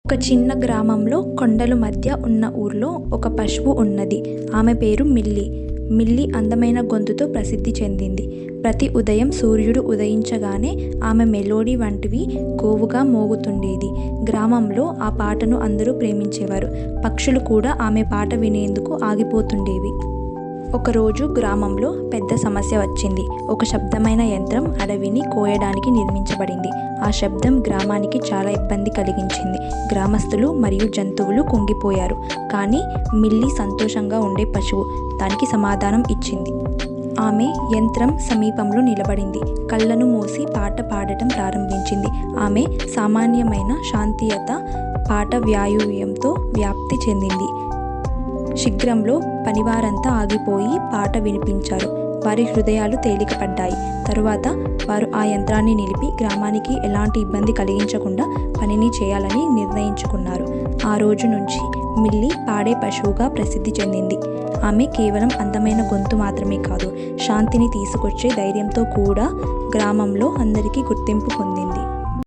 ఒక చిన్న గ్రామంలో కొండల మధ్య ఉన్న ఊర్లో ఒక పశువు ఉన్నది. ఆమె పేరు మిల్లీ. మిల్లీ అందమైన గొంతుతో ప్రసిద్ధి చెందింది. ప్రతి ఉదయం సూర్యుడు ఉదయించగానే ఆమె మెలోడీ వంటివి గోవుగా మోగుతుండేది. గ్రామంలో ఆ పాటను అందరూ ప్రేమించేవారు. పక్షులు కూడా ఆమె పాట వినేందుకు ఆగిపోతుండేవి. ఒకరోజు గ్రామంలో పెద్ద సమస్య వచ్చింది. ఒక శబ్దమైన యంత్రం అడవిని కోయడానికి నిర్మించబడింది. ఆ శబ్దం గ్రామానికి చాలా ఇబ్బంది కలిగించింది. గ్రామస్తులు మరియు జంతువులు కుంగిపోయారు. కానీ మిల్లీ సంతోషంగా ఉండే పశువు దానికి సమాధానం ఇచ్చింది. ఆమె యంత్రం సమీపంలో నిలబడింది. కళ్ళను మూసి పాట పాడటం ప్రారంభించింది. ఆమె సామాన్యమైన శాంతియుత పాట వాయువ్యంతో వ్యాప్తి చెందింది. శీఘ్రంలో పనివారంతా ఆగిపోయి పాట వినిపించారు. వారి హృదయాలు తేలికపడ్డాయి. తరువాత వారు ఆ యంత్రాన్ని నిలిపి గ్రామానికి ఎలాంటి ఇబ్బంది కలిగించకుండా పనిని చేయాలని నిర్ణయించుకున్నారు. ఆ రోజు నుంచి మిల్లీ పాడే పశువుగా ప్రసిద్ధి చెందింది. ఆమె కేవలం అందమైన గొంతు మాత్రమే కాదు, శాంతిని తీసుకొచ్చే ధైర్యంతో కూడా గ్రామంలో అందరికీ గుర్తింపు పొందింది.